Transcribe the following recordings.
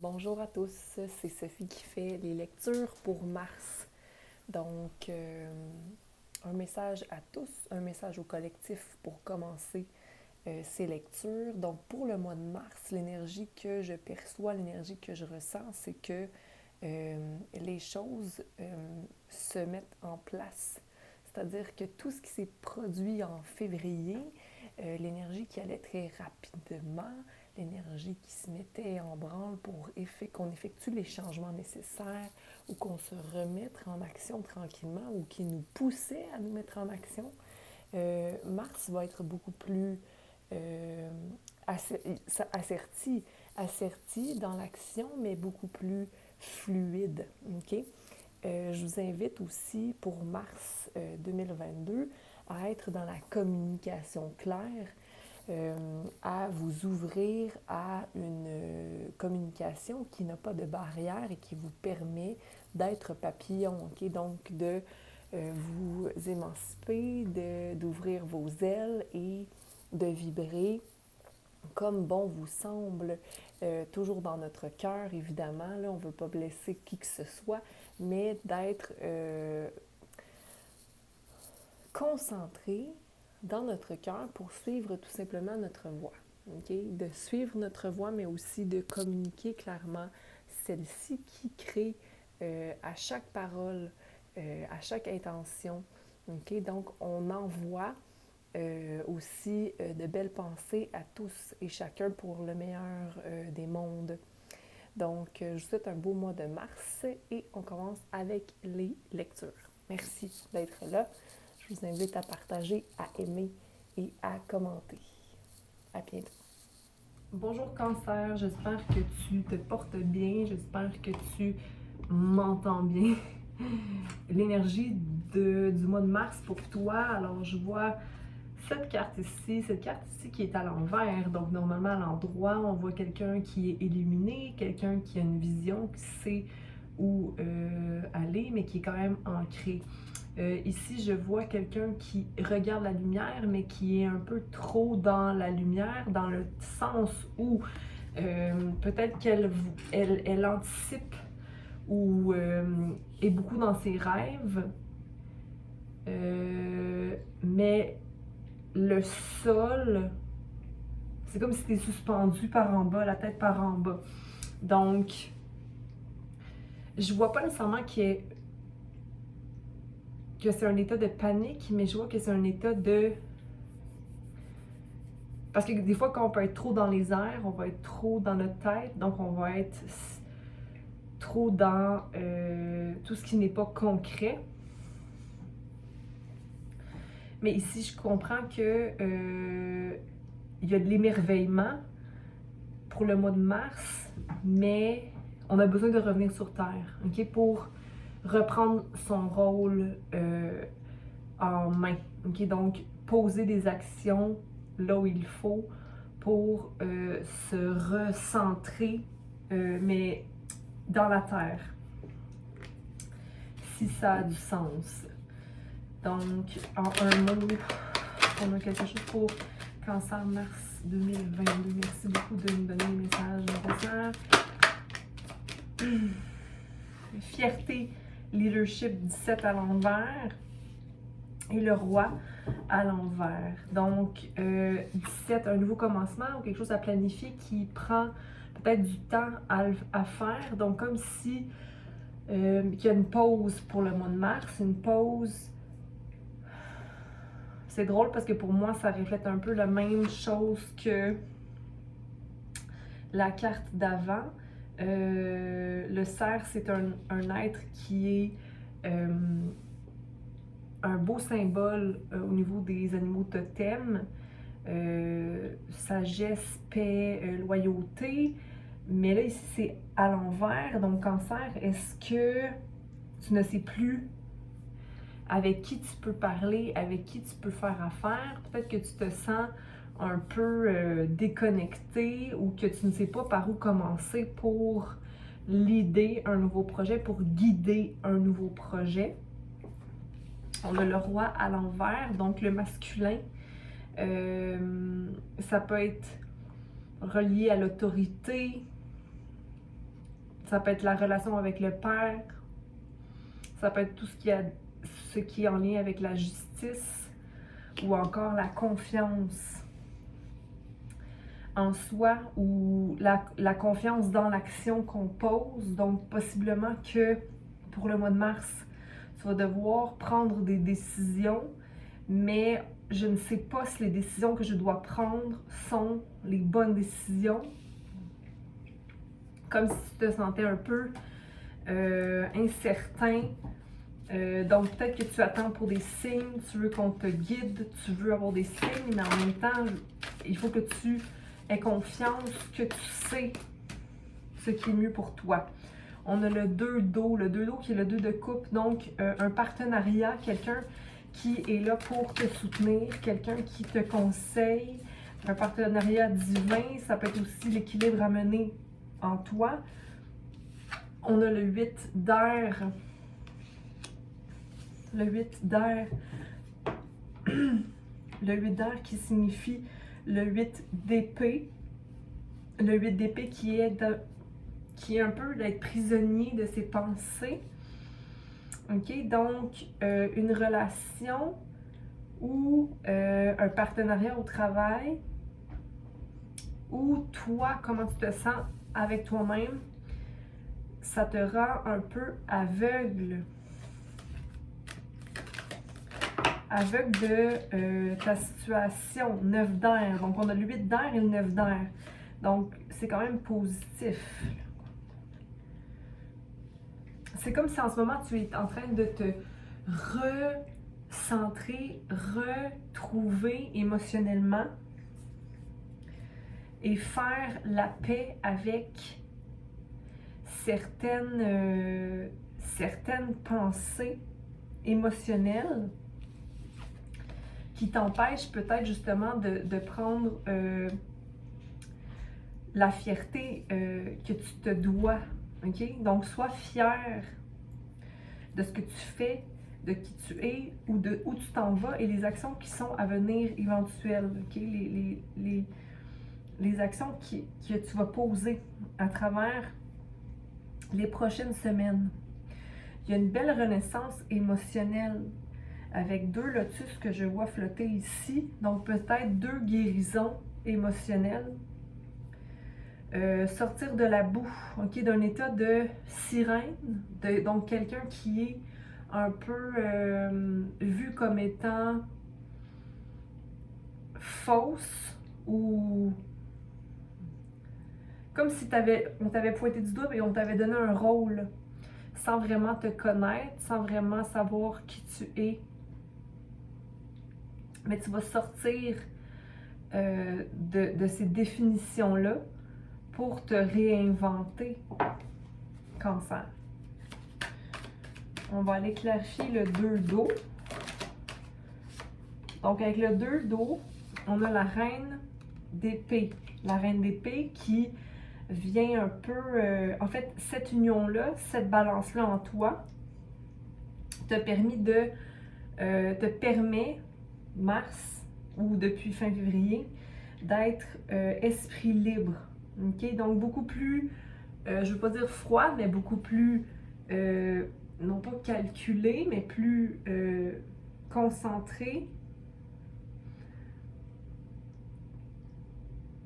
Bonjour à tous, c'est Sophie qui fait les lectures pour mars. Donc, un message à tous, un message au collectif pour commencer ces lectures. Donc, pour le mois de mars, l'énergie que je perçois, l'énergie que je ressens, c'est que les choses se mettent en place. C'est-à-dire que tout ce qui s'est produit en février, l'énergie qui allait très rapidement, l'énergie qui se mettait en branle pour qu'on effectue les changements nécessaires ou qu'on se remette en action tranquillement ou qui nous poussait à nous mettre en action, Mars va être beaucoup plus euh, asserti, asserti dans l'action, mais beaucoup plus fluide. Okay? Je vous invite aussi pour mars 2022 à être dans la communication claire, à vous ouvrir à une communication qui n'a pas de barrière et qui vous permet d'être papillon, okay? Donc de vous émanciper, d'ouvrir vos ailes et de vibrer comme bon vous semble, toujours dans notre cœur, évidemment. Là, on ne veut pas blesser qui que ce soit, mais d'être concentré dans notre cœur pour suivre tout simplement notre voie. Okay? De suivre notre voie, mais aussi de communiquer clairement celle-ci qui crée à chaque parole, à chaque intention. Okay? Donc, on envoie aussi de belles pensées à tous et chacun pour le meilleur des mondes. Donc, je vous souhaite un beau mois de mars et on commence avec les lectures. Merci d'être là. Je vous invite à partager, à aimer et à commenter. À bientôt. Bonjour Cancer, j'espère que tu te portes bien, j'espère que tu m'entends bien. L'énergie du mois de mars pour toi, alors je vois cette carte ici qui est à l'envers, donc normalement à l'endroit, on voit quelqu'un qui est illuminé, quelqu'un qui a une vision, qui sait où aller, mais qui est quand même ancré. Ici, je vois quelqu'un qui regarde la lumière, mais qui est un peu trop dans la lumière, dans le sens où peut-être qu'elle anticipe ou est beaucoup dans ses rêves, mais le sol, c'est comme si tu es suspendu par en bas, la tête par en bas. Donc, je vois pas nécessairement que c'est un état de panique, mais je vois que c'est un état de... Parce que des fois, quand on peut être trop dans les airs, on va être trop dans notre tête, donc on va être trop dans tout ce qui n'est pas concret. Mais ici, je comprends que il y a de l'émerveillement pour le mois de mars, mais on a besoin de revenir sur Terre, okay, pour reprendre son rôle en main. Okay? Donc, poser des actions là où il faut pour se recentrer, mais dans la Terre, si ça a du sens. Donc, en un mot, on a quelque chose pour Cancer mars 2022. Merci beaucoup de nous donner le message nécessaire. Fierté, leadership 17 à l'envers et le roi à l'envers. Donc, 17, un nouveau commencement ou quelque chose à planifier qui prend peut-être du temps à faire. Donc, comme si il y a une pause pour le mois de mars, une pause. C'est drôle parce que pour moi, ça reflète un peu la même chose que la carte d'avant. Le cerf, c'est un être qui est un beau symbole au niveau des animaux totems. Sagesse, paix, loyauté. Mais là, ici, c'est à l'envers. Donc, Cancer, est-ce que tu ne sais plus avec qui tu peux parler, avec qui tu peux faire affaire? Peut-être que tu te sens un peu déconnecté ou que tu ne sais pas par où commencer pour l'idée un nouveau projet, pour guider un nouveau projet. On a le roi à l'envers, donc le masculin. Ça peut être relié à l'autorité, Ça peut être la relation avec le père. Ça peut être tout ce qui est en lien avec la justice ou encore la confiance en soi ou la confiance dans l'action qu'on pose. Donc, possiblement que pour le mois de mars, tu vas devoir prendre des décisions, mais je ne sais pas si les décisions que je dois prendre sont les bonnes décisions. Comme si tu te sentais un peu incertain. Donc peut-être que tu attends pour des signes, tu veux qu'on te guide, tu veux avoir des signes, mais en même temps, il faut que tu aies confiance, que tu sais ce qui est mieux pour toi. On a le 2 d'eau, le 2 d'eau qui est le 2 de coupe, donc un partenariat, quelqu'un qui est là pour te soutenir, quelqu'un qui te conseille, un partenariat divin, ça peut être aussi l'équilibre à mener en toi. On a le 8 d'air. Le 8 d'air. Le 8 d'air qui signifie le 8 d'épée. Le 8 d'épée qui est un peu d'être prisonnier de ses pensées. OK? Donc, une relation ou un partenariat au travail ou toi, comment tu te sens avec toi-même, ça te rend un peu aveugle. Aveugle de ta situation. 9 d'air. Donc, on a le 8 d'air et le 9 d'air. Donc, c'est quand même positif. C'est comme si en ce moment, tu es en train de te recentrer, retrouver émotionnellement et faire la paix avec certaines pensées émotionnelles qui t'empêchent peut-être justement de prendre la fierté que tu te dois. Okay? Donc, sois fier de ce que tu fais, de qui tu es ou de où tu t'en vas et les actions qui sont à venir éventuelles. Okay? Les actions que tu vas poser à travers les prochaines semaines. Il y a une belle renaissance émotionnelle avec 2 lotus que je vois flotter ici. Donc, peut-être 2 guérisons émotionnelles. Sortir de la boue, okay, d'un état de sirène, donc quelqu'un qui est un peu vu comme étant fausse ou comme si on t'avait pointé du doigt et on t'avait donné un rôle sans vraiment te connaître, sans vraiment savoir qui tu es. Mais tu vas sortir de ces définitions-là pour te réinventer. Cancer. On va aller clarifier le 2 d'eau. Donc, avec le 2 d'eau, on a la reine d'épée. La reine d'épée qui vient un peu... en fait, cette union-là, cette balance-là en toi, te permet, mars, ou depuis fin février, d'être esprit libre. Okay? Donc, beaucoup plus, je ne veux pas dire froid, mais beaucoup plus, non pas calculé, mais plus concentré.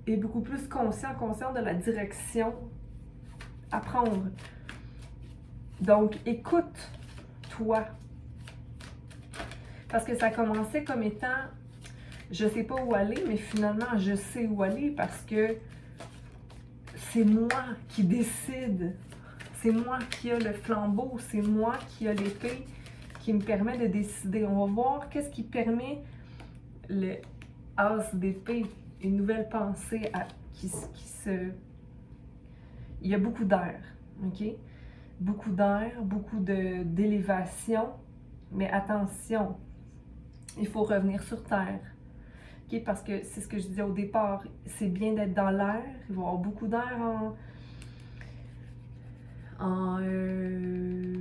Et beaucoup plus conscient de la direction à prendre. Donc, écoute-toi. Parce que ça a commencé comme étant, je sais pas où aller, mais finalement, je sais où aller parce que c'est moi qui décide. C'est moi qui a le flambeau, c'est moi qui a l'épée qui me permet de décider. On va voir qu'est-ce qui permet le as d'épée, une nouvelle pensée il y a beaucoup d'air, ok? Beaucoup d'air, beaucoup d'élévation, mais attention, il faut revenir sur terre. Okay? Parce que c'est ce que je disais au départ, c'est bien d'être dans l'air, il va y avoir beaucoup d'air en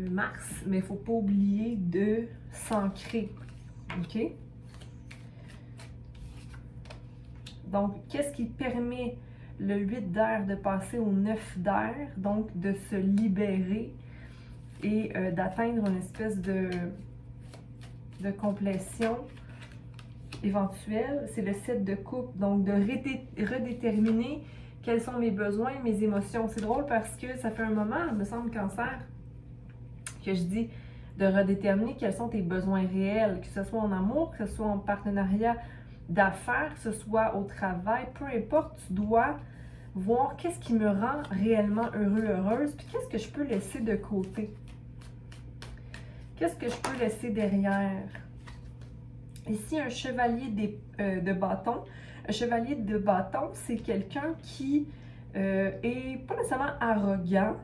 mars, mais il ne faut pas oublier de s'ancrer. OK? Donc, qu'est-ce qui permet le 8 d'air, de passer au 9 d'air, donc de se libérer et d'atteindre une espèce de complétion éventuelle. C'est le 7 de coupe, donc de redéterminer quels sont mes besoins, mes émotions. C'est drôle parce que ça fait un moment, il me semble, Cancer, que je dis de redéterminer quels sont tes besoins réels, que ce soit en amour, que ce soit en partenariat d'affaires, que ce soit au travail, peu importe, tu dois voir qu'est-ce qui me rend réellement heureux, heureuse, puis qu'est-ce que je peux laisser de côté. Qu'est-ce que je peux laisser derrière? Ici, un chevalier de bâton. Un chevalier de bâton, c'est quelqu'un qui est pas nécessairement arrogant,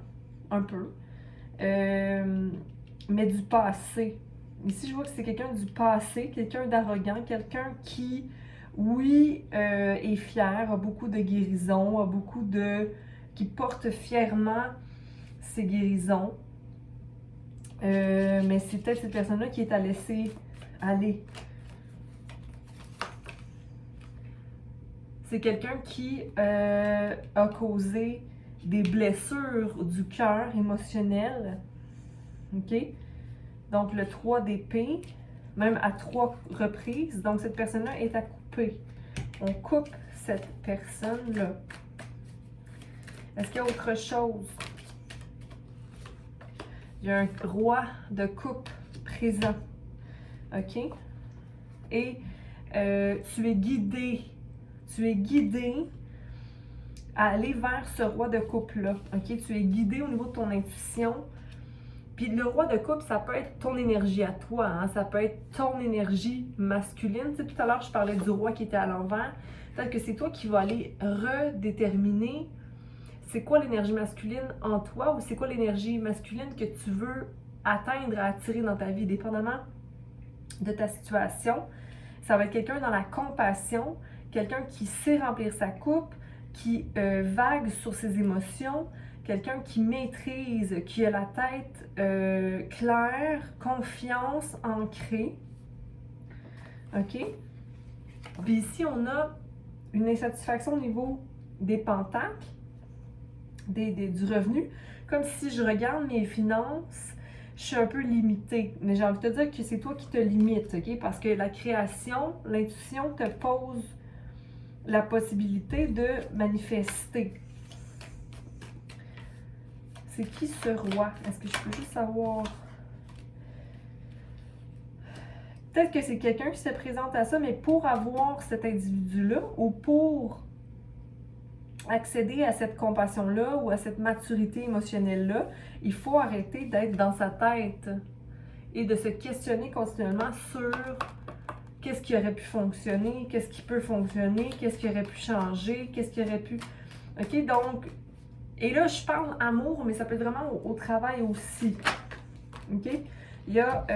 un peu, mais du passé. Ici, je vois que c'est quelqu'un du passé, quelqu'un d'arrogant, quelqu'un qui, oui, est fier, a beaucoup de guérisons, qui porte fièrement ses guérisons. Mais c'est peut-être cette personne-là qui est à laisser aller. C'est quelqu'un qui a causé des blessures du cœur émotionnel. OK? Donc, le 3 d'épée, même à 3 reprises. Donc, cette personne-là est à couper. On coupe cette personne-là. Est-ce qu'il y a autre chose? Il y a un roi de coupe présent. OK? Et tu es guidé. Tu es guidé à aller vers ce roi de coupe-là. OK? Tu es guidé au niveau de ton intuition. Puis le roi de coupe, ça peut être ton énergie à toi. Hein? Ça peut être ton énergie masculine. Tu sais, tout à l'heure, je parlais du roi qui était à l'envers. Peut-être que c'est toi qui vas aller redéterminer c'est quoi l'énergie masculine en toi ou c'est quoi l'énergie masculine que tu veux atteindre, attirer dans ta vie, dépendamment de ta situation. Ça va être quelqu'un dans la compassion, quelqu'un qui sait remplir sa coupe, qui vague sur ses émotions, quelqu'un qui maîtrise, qui a la tête claire, confiance, ancrée. OK? Puis ici, on a une insatisfaction au niveau des pentacles, du revenu, comme si je regarde mes finances, je suis un peu limitée. Mais j'ai envie de te dire que c'est toi qui te limites, OK? Parce que la création, l'intuition te pose la possibilité de manifester. C'est qui ce roi? Est-ce que je peux juste savoir? Peut-être que c'est quelqu'un qui se présente à ça, mais pour avoir cet individu-là ou pour accéder à cette compassion-là ou à cette maturité émotionnelle-là, il faut arrêter d'être dans sa tête et de se questionner continuellement sur qu'est-ce qui aurait pu fonctionner, qu'est-ce qui peut fonctionner, qu'est-ce qui aurait pu changer, qu'est-ce qui aurait pu... OK, donc, et là, je parle amour, mais ça peut être vraiment au travail aussi. OK? Il y a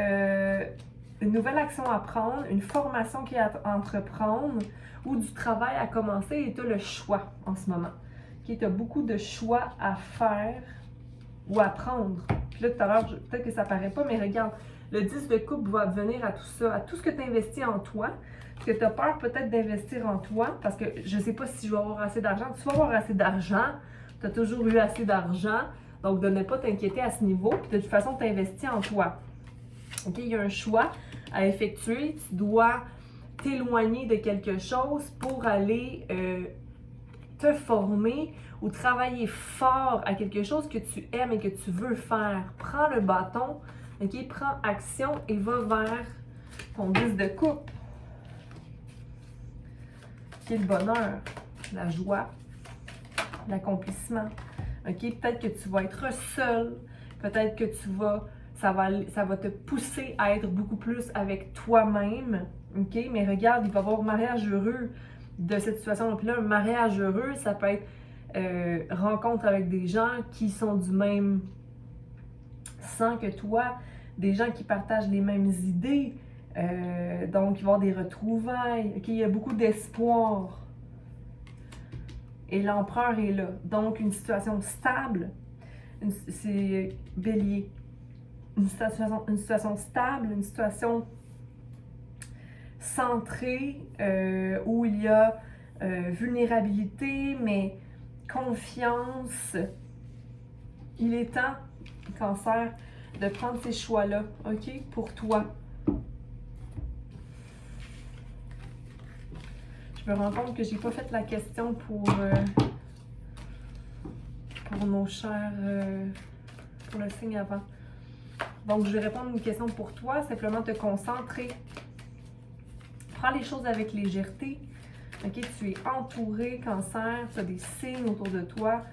une nouvelle action à prendre, une formation qui est à entreprendre, ou du travail à commencer et tu as le choix en ce moment. Okay? Tu as beaucoup de choix à faire ou à prendre. Puis là, tout à l'heure, peut-être que ça paraît pas, mais regarde, le 10 de coupe va venir à tout ça, à tout ce que tu investis en toi, parce que tu as peur peut-être d'investir en toi, parce que je sais pas si je vais avoir assez d'argent. Tu vas avoir assez d'argent, tu as toujours eu assez d'argent, donc de ne pas t'inquiéter à ce niveau, puis de toute façon, tu investis en toi. OK? Il y a un choix à effectuer, tu dois t'éloigner de quelque chose pour aller te former ou travailler fort à quelque chose que tu aimes et que tu veux faire. Prends le bâton, OK? Prends action et va vers ton 10 de coupe, qui est le bonheur, la joie, l'accomplissement. OK? Peut-être que tu vas être seul, peut-être que ça va te pousser à être beaucoup plus avec toi-même. OK? Mais regarde, il va y avoir un mariage heureux de cette situation. Puis là, un mariage heureux, ça peut être rencontre avec des gens qui sont du même sang que toi, des gens qui partagent les mêmes idées. Donc, il va y avoir des retrouvailles. OK? Il y a beaucoup d'espoir. Et l'empereur est là. Donc, une situation stable. C'est Bélier. Une situation stable, une situation centrée où il y a vulnérabilité, mais confiance. Il est temps, Cancer, de prendre ces choix-là, OK, pour toi. Je me rends compte que j'ai pas fait la question pour nos chers, pour le signe avant. Donc, je vais répondre à une question pour toi, simplement te concentrer. Prends les choses avec légèreté. OK, tu es entouré, Cancer, tu as des signes autour de toi,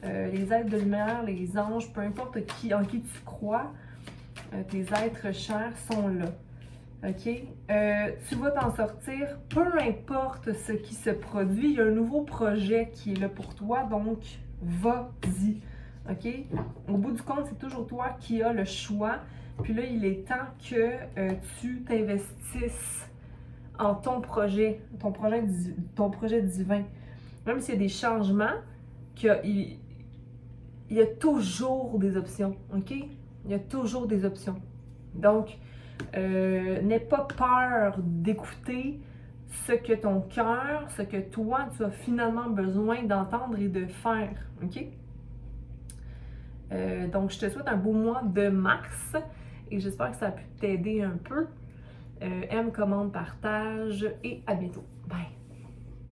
les êtres de lumière, les anges, peu importe en qui tu crois, tes êtres chers sont là. OK? Tu vas t'en sortir, peu importe ce qui se produit. Il y a un nouveau projet qui est là pour toi, donc vas-y. OK? Au bout du compte, c'est toujours toi qui as le choix. Puis là, il est temps que tu t'investisses en ton projet divin. Même s'il y a des changements, il y a toujours des options. OK? Il y a toujours des options. Donc, n'aie pas peur d'écouter ce que ton cœur, ce que toi, tu as finalement besoin d'entendre et de faire. OK? Donc, je te souhaite un beau mois de mars et j'espère que ça a pu t'aider un peu. Aime, commente, partage et à bientôt.